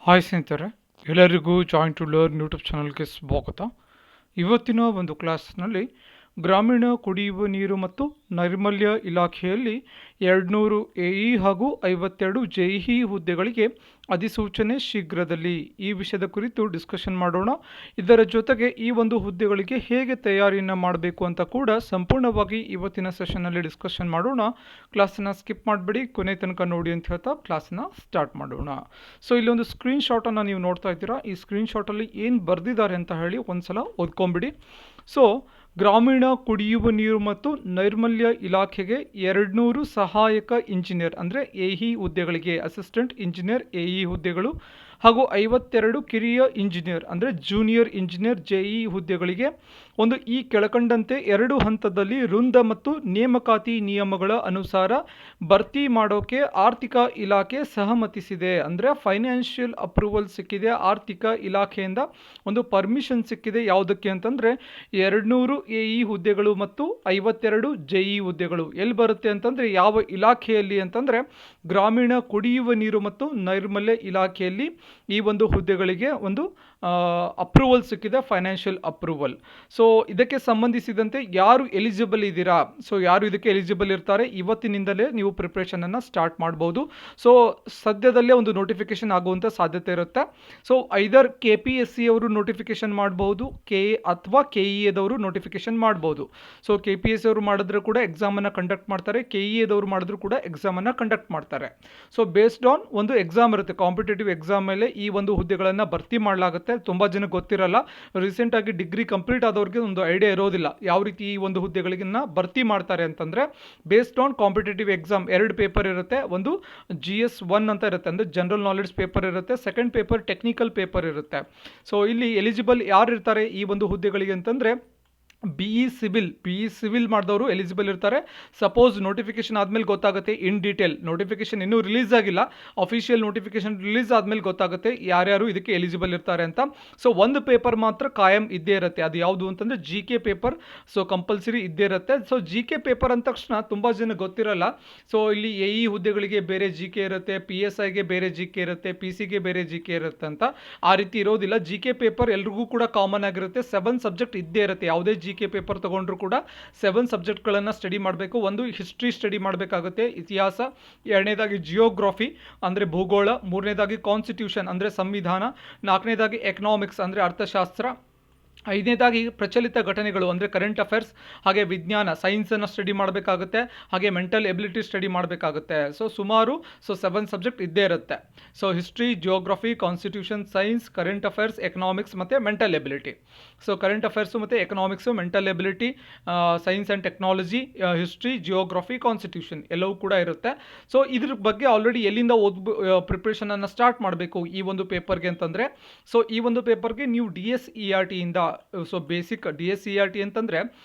Hi ಸ್ನೇಹಿತರೆ, ಎಲ್ಲರಿಗೂ join to learn YouTube ಚಾನಲ್ಗೆ ಸ್ವಾಗತ. ಇವತ್ತಿನ ಒಂದು ಕ್ಲಾಸ್ನಲ್ಲಿ ಗ್ರಾಮೀಣ ಕುಡಿಯುವ ನೀರು ಮತ್ತು ನೈರ್ಮಲ್ಯ ಇಲಾಖೆಯಲ್ಲಿ 200 ಎಇ ಹಾಗೂ 52 ಜೆಇಇ ಹುದ್ದೆಗಳಿಗೆ ಅಧಿಸೂಚನೆ ಶೀಘ್ರದಲ್ಲಿ, ಈ ವಿಷಯದ ಕುರಿತು ಡಿಸ್ಕಷನ್ ಮಾಡೋಣ. ಇದರ ಜೊತೆಗೆ ಈ ಒಂದು ಹುದ್ದೆಗಳಿಗೆ ಹೇಗೆ ತಯಾರಿಯನ್ನು ಮಾಡಬೇಕು ಅಂತ ಕೂಡ ಸಂಪೂರ್ಣವಾಗಿ ಇವತ್ತಿನ ಸೆಷನ್ನಲ್ಲಿ ಡಿಸ್ಕಷನ್ ಮಾಡೋಣ. ಕ್ಲಾಸನ್ನು ಸ್ಕಿಪ್ ಮಾಡಬೇಡಿ, ಕೊನೆ ತನಕ ನೋಡಿ ಅಂತ ಹೇಳ್ತಾ ಕ್ಲಾಸನ್ನು ಸ್ಟಾರ್ಟ್ ಮಾಡೋಣ. ಸೊ ಇಲ್ಲೊಂದು ಸ್ಕ್ರೀನ್ ಶಾಟನ್ನು ನೀವು ನೋಡ್ತಾ ಇದ್ದೀರಾ. ಈ ಸ್ಕ್ರೀನ್ ಶಾಟಲ್ಲಿ ಏನು ಬರೆದಿದ್ದಾರೆ ಅಂತ ಹೇಳಿ ಒಂದ್ಸಲ ಓದ್ಕೊಂಬಿಡಿ. ಸೊ ಗ್ರಾಮೀಣ ಕುಡಿಯುವ ನೀರು ಮತ್ತು ನೈರ್ಮಲ್ಯ ಇಲಾಖೆಗೆ 200 ಸಹಾಯಕ ಇಂಜಿನಿಯರ್ ಅಂದರೆ ಎಇ ಹುದ್ದೆಗಳಿಗೆ, ಅಸಿಸ್ಟೆಂಟ್ ಇಂಜಿನಿಯರ್ ಎಇ ಹುದ್ದೆಗಳು ಹಾಗೂ 52 ಕಿರಿಯ ಇಂಜಿನಿಯರ್ ಅಂದರೆ ಜೂನಿಯರ್ ಇಂಜಿನಿಯರ್ ಜೆಇ ಹುದ್ದೆಗಳಿಗೆ ಒಂದು ಈ ಕೆಳಕಂಡಂತೆ 2 ಹಂತದಲ್ಲಿ ವೃಂದ ಮತ್ತು ನೇಮಕಾತಿ ನಿಯಮಗಳ ಅನುಸಾರ ಭರ್ತಿ ಮಾಡೋಕೆ ಆರ್ಥಿಕ ಇಲಾಖೆ ಸಹಮತಿಸಿದೆ. ಅಂದರೆ ಫೈನಾನ್ಷಿಯಲ್ ಅಪ್ರೂವಲ್ ಸಿಕ್ಕಿದೆ, ಆರ್ಥಿಕ ಇಲಾಖೆಯಿಂದ ಒಂದು ಪರ್ಮಿಷನ್ ಸಿಕ್ಕಿದೆ. ಯಾವುದಕ್ಕೆ ಅಂತಂದರೆ 200 ಎಇ ಹುದ್ದೆಗಳು ಮತ್ತು 52 ಜೆಇ ಹುದ್ದೆಗಳು ಎಲ್ಲಿ ಬರುತ್ತೆ ಅಂತಂದರೆ ಯಾವ ಇಲಾಖೆಯಲ್ಲಿ ಅಂತಂದರೆ ಗ್ರಾಮೀಣ ಕುಡಿಯುವ ನೀರು ಮತ್ತು ನೈರ್ಮಲ್ಯ ಇಲಾಖೆಯಲ್ಲಿ ಈ ಒಂದು ಹುದ್ದೆಗಳಿಗೆ ಒಂದು ಅಪ್ರೂವಲ್ ಸಿಕ್ಕಿದೆ, ಫೈನಾನ್ಷಿಯಲ್ ಅಪ್ರೂವಲ್. ಸೊ ಇದಕ್ಕೆ ಸಂಬಂಧಿಸಿದಂತೆ ಯಾರು ಎಲಿಜಿಬಲ್ ಇದ್ದೀರಾ, ಸೊ ಯಾರು ಇದಕ್ಕೆ ಎಲಿಜಿಬಲ್ ಇರ್ತಾರೆ, ಇವತ್ತಿನಿಂದಲೇ ನೀವು ಪ್ರಿಪ್ರೇಷನನ್ನು ಸ್ಟಾರ್ಟ್ ಮಾಡ್ಬೋದು. ಸೊ ಸದ್ಯದಲ್ಲೇ ಒಂದು ನೋಟಿಫಿಕೇಶನ್ ಆಗುವಂಥ ಸಾಧ್ಯತೆ ಇರುತ್ತೆ. ಸೊ ಐದರ್ KPSC ಅವರು ನೋಟಿಫಿಕೇಶನ್ ಮಾಡ್ಬೋದು, ಅಥವಾ KEAದವರು ನೋಟಿಫಿಕೇಶನ್ ಮಾಡ್ಬೋದು. ಸೊ KPSC ಅವರು ಮಾಡಿದ್ರು ಕೂಡ ಎಕ್ಸಾಮನ್ನು ಕಂಡಕ್ಟ್ ಮಾಡ್ತಾರೆ, KEAದವರು ಮಾಡಿದ್ರು ಕೂಡ ಎಕ್ಸಾಮನ್ನು ಕಂಡಕ್ಟ್ ಮಾಡ್ತಾರೆ. ಸೊ ಬೇಸ್ಡ್ ಆನ್ ಒಂದು ಎಕ್ಸಾಮ್ ಇರುತ್ತೆ, ಕಾಂಪಿಟೇಟಿವ್ ಎಕ್ಸಾಮ್ ಮೇಲೆ ಈ ಒಂದು ಹುದ್ದೆಗಳನ್ನು ಭರ್ತಿ ಮಾಡಲಾಗುತ್ತೆ. ತುಂಬ ಜನ ಗೊತ್ತಿರಲ್ಲ, ರೀಸೆಂಟಾಗಿ ಡಿಗ್ರಿ ಕಂಪ್ಲೀಟ್ ಆದವ್ರಿಗೆ ಒಂದು ಐಡಿಯಾ ಇರೋದಿಲ್ಲ ಯಾವ ರೀತಿ ಈ ಒಂದು ಹುದ್ದೆಗಳಿಗನ್ನ ಭರ್ತಿ ಮಾಡ್ತಾರೆ ಅಂತಂದರೆ based on competitive exam 2 paper ಇರುತ್ತೆ. ಒಂದು GS1 ಅಂತ ಇರುತ್ತೆ, ಅಂದರೆ ಜನರಲ್ ನಾಲೆಡ್ಜ್ ಪೇಪರ್ ಇರುತ್ತೆ. ಸೆಕೆಂಡ್ ಪೇಪರ್ ಟೆಕ್ನಿಕಲ್ ಪೇಪರ್ ಇರುತ್ತೆ. ಸೊ ಇಲ್ಲಿ ಎಲಿಜಿಬಲ್ ಯಾರು ಇರ್ತಾರೆ ಈ ಒಂದು ಹುದ್ದೆಗಳಿಗೆ ಅಂತಂದರೆ BE ಸಿವಿಲ್ ಮಾಡಿದವರು ಎಲಿಜಿಬಲ್ ಇರ್ತಾರೆ. ಸಪೋಸ್ ನೋಟಿಫಿಕೇಶನ್ ಆದಮೇಲೆ ಗೊತ್ತಾಗುತ್ತೆ ಇನ್ ಡೀಟೇಲ್, ನೋಟಿಫಿಕೇಶನ್ ಇನ್ನೂ ರಿಲೀಸ್ ಆಗಿಲ್ಲ, ಅಫಿಷಿಯಲ್ ನೋಟಿಫಿಕೇಶನ್ ರಿಲೀಸ್ ಆದಮೇಲೆ ಗೊತ್ತಾಗುತ್ತೆ ಯಾರ್ಯಾರು ಇದಕ್ಕೆ ಎಲಿಜಿಬಲ್ ಇರ್ತಾರೆ ಅಂತ. ಸೊ ಒಂದು ಪೇಪರ್ ಮಾತ್ರ ಕಾಯಂ ಇದ್ದೇ ಇರುತ್ತೆ, ಅದು ಯಾವುದು ಅಂತಂದರೆ GK ಪೇಪರ್. ಸೊ ಕಂಪಲ್ಸರಿ ಇದ್ದೇ ಇರುತ್ತೆ. ಸೊ GK ಪೇಪರ್ ಅಂದ ತಕ್ಷಣ ತುಂಬ ಜನ ಗೊತ್ತಿರಲ್ಲ. ಸೊ ಇಲ್ಲಿ ಎಇ ಹುದ್ದೆಗಳಿಗೆ ಬೇರೆ GK ಇರುತ್ತೆ, PSIಗೆ ಬೇರೆ GK ಇರುತ್ತೆ, PCಗೆ ಬೇರೆ GK ಇರುತ್ತೆ ಅಂತ. ಆ ರೀತಿ ಇರೋದಿಲ್ಲ. GK ಪೇಪರ್ ಎಲ್ರಿಗೂ ಕೂಡ ಕಾಮನ್ ಆಗಿರುತ್ತೆ. 7 ಸಬ್ಜೆಕ್ಟ್ ಇದ್ದೇ ಇರುತ್ತೆ. ಯಾವುದೇ GK ಪೇಪರ್ ತಗೊಂಡ್ರು ಕೂಡ 7 ಸಬ್ಜೆಕ್ಟ್ಗಳನ್ನು ಸ್ಟಡಿ ಮಾಡಬೇಕು. ಒಂದು ಹಿಸ್ಟ್ರಿ ಸ್ಟಡಿ ಮಾಡಬೇಕಾಗುತ್ತೆ, ಇತಿಹಾಸ. ಎರಡನೇದಾಗಿ ಜಿಯೋಗ್ರಫಿ ಅಂದರೆ ಭೂಗೋಳ. ಮೂರನೇದಾಗಿ ಕಾನ್ಸ್ಟಿಟ್ಯೂಷನ್ ಅಂದರೆ ಸಂವಿಧಾನ. ನಾಲ್ಕನೇದಾಗಿ ಎಕನಾಮಿಕ್ಸ್ ಅಂದರೆ ಅರ್ಥಶಾಸ್ತ್ರ. ಐದನೇದಾಗಿ ಪ್ರಚಲಿತ ಘಟನೆಗಳು ಅಂದರೆ ಕರೆಂಟ್ ಅಫೇರ್ಸ್. ಹಾಗೆ ವಿಜ್ಞಾನ, ಸೈನ್ಸನ್ನು ಸ್ಟಡಿ ಮಾಡಬೇಕಾಗುತ್ತೆ. ಹಾಗೆ ಮೆಂಟಲ್ ಎಬಿಲಿಟಿ ಸ್ಟಡಿ ಮಾಡಬೇಕಾಗುತ್ತೆ. ಸೊ ಸುಮಾರು 7 ಸಬ್ಜೆಕ್ಟ್ ಇದ್ದೇ ಇರುತ್ತೆ. So history, geography, constitution, science, current affairs, economics ಮತ್ತು mental ability. So current affairs ಮತ್ತು economics, mental ability, science and technology, history, geography, constitution ಎಲ್ಲವೂ ಕೂಡ ಇರುತ್ತೆ. ಸೊ ಇದ್ರ ಬಗ್ಗೆ ಆಲ್ರೆಡಿ ಎಲ್ಲಿಂದ ಪ್ರಿಪ್ರೇಷನನ್ನು ಸ್ಟಾರ್ಟ್ ಮಾಡಬೇಕು ಈ ಒಂದು ಪೇಪರ್ಗೆ ಅಂತಂದರೆ, ಸೊ ಈ ಒಂದು ಪೇಪರ್ಗೆ ನೀವು DSERT ಇಂದ, ಸೊ ಬೇಸಿಕ್ DSERT ಅಂತಂದರೆ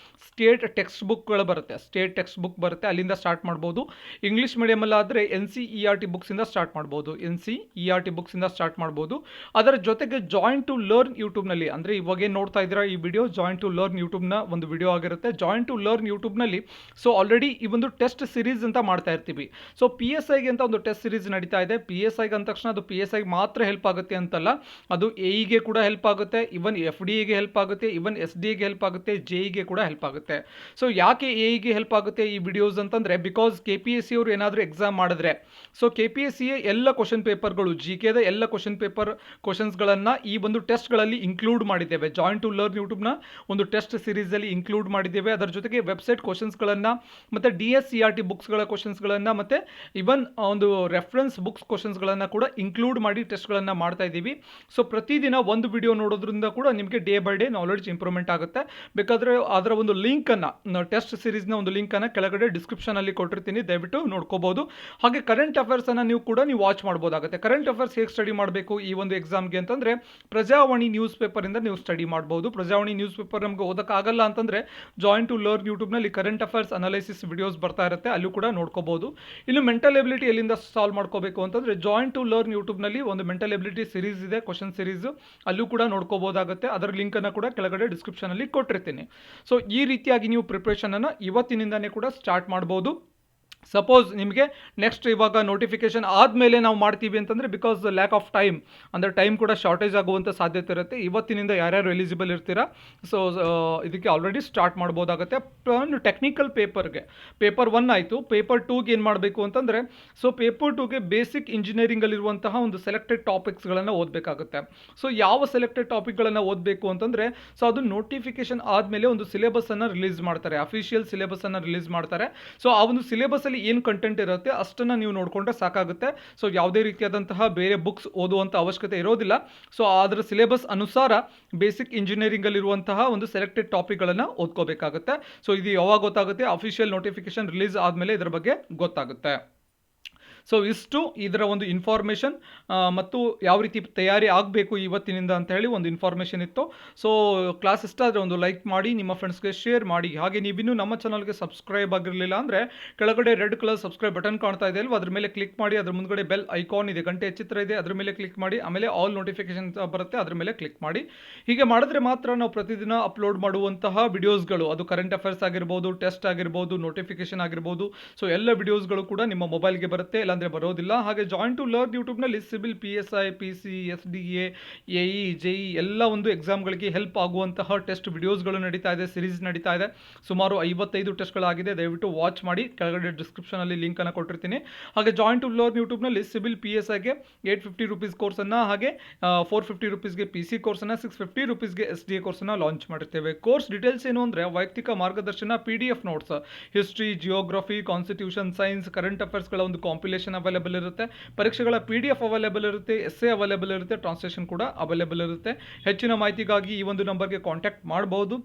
ಸ್ಟೇಟ್ ಟೆಕ್ಸ್ಟ್ ಬುಕ್ಗಳು ಬರುತ್ತೆ, ಸ್ಟೇಟ್ ಟೆಕ್ಸ್ಟ್ ಬುಕ್ ಬರುತ್ತೆ, ಅಲ್ಲಿಂದ ಸ್ಟಾರ್ಟ್ ಮಾಡ್ಬೋದು. ಇಂಗ್ಲೀಷ್ ಮೀಡಿಯಮಲ್ಲಾದರೆ NCERT ಬುಕ್ಸಿಂದ ಸ್ಟಾರ್ಟ್ ಮಾಡ್ಬೋದು, NCERT ಬುಕ್ಸಿಂದ ಸ್ಟಾರ್ಟ್ ಮಾಡ್ಬೋದು. ಅದರ ಜೊತೆಗೆ ಜಾಯಿನ್ ಟು ಲರ್ನ್ ಯೂಟ್ಯೂಬ್ನಲ್ಲಿ, ಅಂದರೆ ಇವಾಗೇನು ನೋಡ್ತಾ ಇದ್ದೀರಾ ಈ ವಿಡಿಯೋ ಜಾಯಿನ್ ಟು ಲರ್ನ್ ಯೂಟ್ಯೂಬ್ನ ಒಂದು ವಿಡಿಯೋ ಆಗಿರುತ್ತೆ. ಜಾಯಿನ್ ಟು ಲರ್ನ್ ಯೂಟ್ಯೂಬ್ನಲ್ಲಿ ಸೊ ಆಲ್ರೆಡಿ ಈ ಒಂದು ಟೆಸ್ಟ್ ಸಿರೀಸ್ ಅಂತ ಮಾಡ್ತಾ ಇರ್ತೀವಿ. ಸೊ PSIಗೆ ಅಂತ ಒಂದು ಟೆಸ್ಟ್ ಸಿರೀಸ್ ನಡೀತಾ ಇದೆ. PSIಗೆ ಅಂದ ತಕ್ಷಣ ಅದು PSIಗೆ ಮಾತ್ರ ಹೆಲ್ಪ್ ಆಗುತ್ತೆ ಅಂತಲ್ಲ, ಅದು ಎಇಗೆ ಕೂಡ ಹೆಲ್ಪ್ ಆಗುತ್ತೆ, ಇವನ್ FDAಗೆ ಹೆಲ್ಪ್ ಆಗುತ್ತೆ, ಇವನ್ SDAಗೆ ಹೆಲ್ಪ್ ಆಗುತ್ತೆ, JEಗೆ ಕೂಡ ಹೆಲ್ಪ್ ಆಗುತ್ತೆ. ಸೊ ಯಾಕೆ ಎಇಗೆ ಹೆಲ್ಪ್ ಆಗುತ್ತೆ ಈ ವಿಡಿಯೋಸ್ ಅಂತಂದರೆ, ಬಿಕಾಸ್ KPSC ಅವರು ಏನಾದರೂ ಎಕ್ಸಾಮ್ ಮಾಡಿದ್ರೆ, ಸೊ KPSCಯ ಎಲ್ಲ ಕ್ವಶನ್ ಪೇಪರ್ಗಳು, GKದ ಎಲ್ಲ ಕ್ವಶನ್ಸ್ಗಳನ್ನು ಈ ಒಂದು ಟೆಸ್ಟ್ಗಳಲ್ಲಿ ಇನ್ಕ್ಲೂಡ್ ಮಾಡಿದ್ದೇವೆ. ಜಾಯಿನ್ ಟು ಲರ್ನ್ ಯೂಟ್ಯೂಬ್ನ ಒಂದು ಟೆಸ್ಟ್ ಸಿರೀಸಲ್ಲಿ ಇನ್ಕ್ಲೂಡ್ ಮಾಡಿದ್ದೇವೆ. ಅದರ ಜೊತೆಗೆ ವೆಬ್ಸೈಟ್ ಕ್ವಶನ್ಸ್ಗಳನ್ನು ಮತ್ತು DSERT ಬುಕ್ಸ್ಗಳ ಕ್ವಶನ್ಸ್ಗಳನ್ನು ಮತ್ತು ಇವನ್ ಒಂದು ರೆಫರೆನ್ಸ್ ಬುಕ್ಸ್ ಕ್ವಶನ್ಸ್ಗಳನ್ನು ಕೂಡ ಇನ್ಕ್ಲೂಡ್ ಮಾಡಿ ಟೆಸ್ಟ್ಗಳನ್ನು ಮಾಡ್ತಾ ಇದ್ದೀವಿ. ಸೊ ಪ್ರತಿದಿನ ಒಂದು ವಿಡಿಯೋ ನೋಡೋದ್ರಿಂದ ಕೂಡ ನಿಮಗೆ day by day knowledge improvement ಆಗುತ್ತೆ. ಬೇಕಾದರೆ ಅದರ ಒಂದು ಲಿಂಕನ್ನು, ಟೆಸ್ಟ್ ಸಿರೀಸ್ನ ಒಂದು ಲಿಂಕನ್ನು ಕೆಳಗಡೆ ಡಿಸ್ಕ್ರಿಪ್ಷನಲ್ಲಿ ಕೊಟ್ಟಿರ್ತೀನಿ, ದಯವಿಟ್ಟು ನೋಡ್ಕೋಬೋದು. ಹಾಗೆ ಕರೆಂಟ್ ಅಫೇರ್ಸನ್ನು ನೀವು ವಾಚ್ ಮಾಡ್ಬೋದಾಗುತ್ತೆ. ಕರೆಂಟ್ ಅಫೇರ್ಸ್ ಹೇಗೆ ಸ್ಟಡಿ ಮಾಡಬೇಕು ಈ ಒಂದು ಎಕ್ಸಾಮ್ಗೆ ಅಂತಂದರೆ, ಪ್ರಜಾವಾಣಿ ನ್ಯೂಸ್ ಪೇಪರಿಂದ ನೀವು ಸ್ಟಡಿ ಮಾಡ್ಬೋದು. ಪ್ರಜಾವಾಣಿ ನ್ಯೂಸ್ ಪೇಪರ್ ನಮಗೆ ಓದೋಕ್ಕಾಗಲ್ಲ ಅಂತಂದರೆ ಜಾಯಿನ್ ಟು ಲರ್ನ್ ಯೂಟ್ಯೂಬ್ನಲ್ಲಿ ಕರೆಂಟ್ ಅಫೇರ್ಸ್ ಅನಾಲಿಸಿಸ್ ವಿಡಿಯೋಸ್ ಬರ್ತಾ ಇರುತ್ತೆ, ಅಲ್ಲೂ ಕೂಡ ನೋಡ್ಕೋಬೋದು. ಇನ್ನು ಮೆಂಟಲ್ ಎಬಿಲಿಟಿ ಎಲ್ಲಿಂದ ಸಾಲ್ವ್ ಮಾಡ್ಕೋಬೇಕು ಅಂತಂದರೆ ಜಾಯಿನ್ ಟು ಲರ್ನ್ ಯೂಟ್ಯೂಬ್ನಲ್ಲಿ ಒಂದು ಮೆಂಟಲ್ ಎಬಿಲಿಟಿ ಸಿರೀಸ್ ಇದೆ, ಕ್ವಶನ್ ಸಿರೀಸು, ಅಲ್ಲೂ ಕೂಡ ನೋಡ್ಕೋಬೋದಾಗುತ್ತೆ. ಅದರ ಲಿಂಕನ್ನು ಕೂಡ ಕೆಳಗಡೆ ಡಿಸ್ಕ್ರಿಪ್ಷನಲ್ಲಿ ಕೊಟ್ಟಿರ್ತೀನಿ. ಸೊ ಈ ರೀತಿಯಾಗಿ ನೀವು ಪ್ರಿಪ್ರೇಷನನ್ನು ಇವತ್ತಿನಿಂದನೇ ಕೂಡ ಸ್ಟಾರ್ಟ್ ಮಾಡ್ಬೋದು. ಸಪೋಸ್ ನಿಮಗೆ ನೆಕ್ಸ್ಟ್ ಇವಾಗ ನೋಟಿಫಿಕೇಶನ್ ಆದಮೇಲೆ ನಾವು ಮಾಡ್ತೀವಿ ಅಂತಂದರೆ ಬಿಕಾಸ್ ಲ್ಯಾಕ್ ಆಫ್ ಟೈಮ್, ಅಂದರೆ ಟೈಮ್ ಕೂಡ ಶಾರ್ಟೇಜ್ ಆಗುವಂಥ ಸಾಧ್ಯತೆ ಇರುತ್ತೆ. ಇವತ್ತಿನಿಂದ ಯಾರ್ಯಾರು ಎಲಿಜಿಬಲ್ ಇರ್ತೀರಾ ಸೊ ಇದಕ್ಕೆ ಆಲ್ರೆಡಿ ಸ್ಟಾರ್ಟ್ ಮಾಡ್ಬೋದಾಗುತ್ತೆ. ಒಂದು ಟೆಕ್ನಿಕಲ್ ಪೇಪರ್ಗೆ ಪೇಪರ್ 1 ಆಯಿತು. ಪೇಪರ್ 2ಗೆ ಏನು ಮಾಡಬೇಕು ಅಂತಂದರೆ, ಸೊ ಪೇಪರ್ 2ಗೆ ಬೇಸಿಕ್ ಇಂಜಿನಿಯರಿಂಗಲ್ಲಿರುವಂತಹ ಒಂದು ಸೆಲೆಕ್ಟೆಡ್ ಟಾಪಿಕ್ಸ್ಗಳನ್ನು ಓದಬೇಕಾಗುತ್ತೆ. ಸೊ ಯಾವ ಸೆಲೆಕ್ಟೆಡ್ ಟಾಪಿಕ್ಗಳನ್ನು ಓದಬೇಕು ಅಂತಂದರೆ, ಸೊ ಅದು ನೋಟಿಫಿಕೇಶನ್ ಆದಮೇಲೆ ಒಂದು ಸಿಲೆಬಸ್ಸನ್ನು ರಿಲೀಸ್ ಮಾಡ್ತಾರೆ, ಅಫಿಷಿಯಲ್ ಸಿಲೆಬಸ್ಸನ್ನು ರಿಲೀಸ್ ಮಾಡ್ತಾರೆ. ಸೊ ಆ ಒಂದು ಸಿಲೆಬಸ್ಸಲ್ಲಿ ಏನು ಕಂಟೆಂಟ್ ಇರುತ್ತೆ ಅಷ್ಟನ್ನು ನೀವು ನೋಡಿಕೊಂಡ್ರೆ ಸಾಕಾಗುತ್ತೆ. ಸೊ ಯಾವುದೇ ರೀತಿಯಾದಂತಹ ಬೇರೆ ಬುಕ್ಸ್ ಓದುವಂಥ ಅವಶ್ಯಕತೆ ಇರೋದಿಲ್ಲ. ಸೊ ಅದರ ಸಿಲೆಬಸ್ ಅನುಸಾರ ಬೇಸಿಕ್ ಇಂಜಿನಿಯರಿಂಗಲ್ಲಿರುವಂತಹ ಒಂದು ಸೆಲೆಕ್ಟೆಡ್ ಟಾಪಿಕ್ಗಳನ್ನು ಓದ್ಕೋಬೇಕಾಗುತ್ತೆ. ಸೊ ಇದು ಯಾವಾಗ ಗೊತ್ತಾಗುತ್ತೆ? ಅಫಿಷಿಯಲ್ ನೋಟಿಫಿಕೇಶನ್ ರಿಲೀಸ್ ಆದಮೇಲೆ ಇದರ ಬಗ್ಗೆ ಗೊತ್ತಾಗುತ್ತೆ. ಸೊ ಇಷ್ಟು ಇದರ ಒಂದು ಇನ್ಫಾರ್ಮೇಷನ್ ಮತ್ತು ಯಾವ ರೀತಿ ತಯಾರಿ ಆಗಬೇಕು ಇವತ್ತಿನಿಂದ ಅಂತ ಹೇಳಿ ಒಂದು ಇನ್ಫಾರ್ಮೇಷನ್ ಇತ್ತು. ಸೊ ಕ್ಲಾಸ್ ಇಷ್ಟ ಆದರೆ ಒಂದು ಲೈಕ್ ಮಾಡಿ, ನಿಮ್ಮ ಫ್ರೆಂಡ್ಸ್ಗೆ ಶೇರ್ ಮಾಡಿ. ಹಾಗೆ ನೀವಿನ್ನೂ ನಮ್ಮ ಚಾನಲ್ಗೆ ಸಬ್ಸ್ಕ್ರೈಬ್ ಆಗಿರಲಿಲ್ಲ ಅಂದರೆ ಕೆಳಗಡೆ ರೆಡ್ ಕಲರ್ ಸಬ್ಸ್ಕ್ರೈಬ್ ಬಟನ್ ಕಾಣ್ತಾ ಇದೆ ಅಲ್ವಾ, ಅದ್ರ ಮೇಲೆ ಕ್ಲಿಕ್ ಮಾಡಿ. ಅದ್ರ ಮುಂದ್ಗಡೆ ಬೆಲ್ ಐಕಾನ್ ಇದೆ, ಗಂಟೆ ಚಿತ್ರ ಇದೆ, ಅದ್ರ ಮೇಲೆ ಕ್ಲಿಕ್ ಮಾಡಿ. ಆಮೇಲೆ ಆಲ್ ನೋಟಿಫಿಕೇಶನ್ ಬರುತ್ತೆ, ಅದ್ರ ಮೇಲೆ ಕ್ಲಿಕ್ ಮಾಡಿ. ಹೀಗೆ ಮಾಡಿದ್ರೆ ಮಾತ್ರ ನಾವು ಪ್ರತಿದಿನ ಅಪ್ಲೋಡ್ ಮಾಡುವಂತಹ ವಿಡಿಯೋಸ್ಗಳು, ಅದು ಕರೆಂಟ್ ಅಫೇರ್ಸ್ ಆಗಿರ್ಬೋದು, ಟೆಸ್ಟ್ ಆಗಿರ್ಬೋದು, ನೋಟಿಫಿಕೇಶನ್ ಆಗಿರ್ಬೋದು, ಸೊ ಎಲ್ಲ ವಿಡಿಯೋಸ್ಗಳು ಕೂಡ ನಿಮ್ಮ ಮೊಬೈಲ್ಗೆ ಬರುತ್ತೆ, ಇಲ್ಲಾಂದರೆ ಬರೋದಿಲ್ಲ. ಹಾಗೆ ಜಾಯಿನ್ ಟು ಲರ್ನ್ ಯೂಟ್ಯೂಬ್ನಲ್ಲಿ civil, PSI, PC, SDA, AE, JE ಎಲ್ಲ ಒಂದು ಎಕ್ಸಾಮ್ಗಳಿಗೆ ಹೆಲ್ಪ್ ಆಗುವಂತಹ ಟೆಸ್ಟ್ ವಿಡಿಯೋಸ್ಗಳು ನಡೀತಾ ಇದೆ, ಸಿರೀಸ್ ನಡೀತಾ ಇದೆ. ಸುಮಾರು 55 ಟೆಸ್ಟ್ಗಳಾಗಿದೆ. ದಯವಿಟ್ಟು ವಾಚ್ ಮಾಡಿ, ಕೆಳಗಡೆ ಡಿಸ್ಕ್ರಿಪ್ಷನಲ್ಲಿ ಲಿಂಕನ್ನು ಕೊಟ್ಟಿರ್ತೀನಿ. ಹಾಗೆ ಜಾಯಿನ್ ಟು ಲರ್ನ್ ಯೂಟ್ಯೂಬ್ನಲ್ಲಿ ಸಿವಿಲ್, PSIಗೆ 850 ರೂಪೀಸ್ ಕೋರ್ಸನ್ನು, ಹಾಗೆ 450 ರೂಪೀಸ್ಗೆ PC ಕೋರ್ಸನ್ನು, 650 ರೂಪೀಸ್ಗೆ SDA ಕೋರ್ಸನ್ನು ಲಾಂಚ್ ಮಾಡಿರ್ತೇವೆ. ಕೋರ್ಸ್ ಡೀಟೇಲ್ಸ್ ಏನು ಅಂದರೆ ವೈಯಕ್ತಿಕ ಮಾರ್ಗದರ್ಶನ, PDF notes, history, geography, constitution, science, current ಅಫೇರ್ಸ್ಗಳ ಒಂದು ಕಾಂಪಿಲೇಷನ್ ಅವೈಲೇಬಲ್ ಇರುತ್ತೆ. ಪರೀಕ್ಷೆಗಳ PDF ಅವೈಲೇಬಲ್ ಇರುತ್ತೆ, ಎಸ್ಸೆ ಅವೈಲೇಬಲ್ ಇರುತ್ತೆ, ಟ್ರಾನ್ಸ್ಲೇಷನ್ ಕೂಡ ಅವೈಲೇಬಲ್ ಇರುತ್ತೆ. ಹೆಚ್ಚಿನ ಮಾಹಿತಿಗಾಗಿ ಈ ಒಂದು ನಂಬರ್ಗೆ ಕಾಂಟ್ಯಾಕ್ಟ್ ಮಾಡಬಹುದು.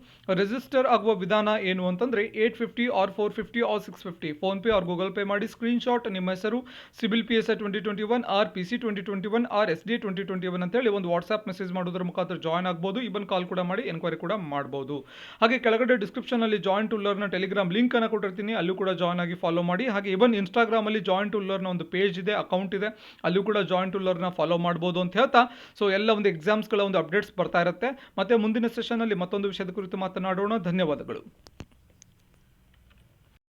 ರಿಜಿಸ್ಟರ್ ಆಗುವ ವಿಧಾನ ಏನು ಅಂತಂದರೆ 850 or 450 or 650 PhonePe or Google Pay ಮಾಡಿ. ಸ್ಕ್ರೀನ್ಶಾಟ್ ನಿಮ್ಮ ಹೆಸರು, civil PSI 2021 or PC 2021 or SDA 2021 ಅಂತೇಳಿ ಒಂದು ವಾಟ್ಸ್ಆ್ಯಪ್ ಮೆಸೇಜ್ ಮಾಡೋದ್ರ ಮುಖಾಂತರ ಜಾಯ್ನ್ ಆಗ್ಬೋದು. ಇವನ್ ಕಾಲ್ ಕೂಡ ಮಾಡಿ ಎನ್ಕ್ವೈರಿ ಕೂಡ ಮಾಡ್ಬೋದು. ಹಾಗೆ ಕೆಳಗಡೆ ಡಿಸ್ಕ್ರಿಪ್ಷನಲ್ಲಿ join to learn Telegram link ಅನ್ನು ಕೊಟ್ಟಿರ್ತೀನಿ, ಅಲ್ಲೂ ಕೂಡ ಜಾಯ್ನ್ ಆಗಿ ಫಾಲೋ ಮಾಡಿ. ಹಾಗೆ ಇವನ್ ಇನ್ಸ್ಟಾಗ್ರಾಮಲ್ಲಿ ಜಾಯಿನ್ ಟು ಲರ್ನ್ ಒಂದು ಪೇಜ್ ಇದೆ, ಅಕೌಂಟ್ ಇದೆ, ಅಲ್ಲೂ ಕೂಡ ಜಾಯಿನ್ ಟು ಲರ್ನ ಫಾಲೋ ಮಾಡ್ಬೋದು ಅಂತ ಹೇಳ್ತಾ, ಸೊ ಎಲ್ಲ ಒಂದು ಎಕ್ಸಾಮ್ಸ್ಗಳ ಒಂದು ಅಪ್ಡೇಟ್ಸ್ ಬರ್ತಾ ಇರುತ್ತೆ. ಮತ್ತೆ ಮುಂದಿನ ಸೆಷನಲ್ಲಿ ಮತ್ತೊಂದು ವಿಷಯದ ಕುರಿತು ಮಾತನಾಡೋಣ. ಧನ್ಯವಾದಗಳು.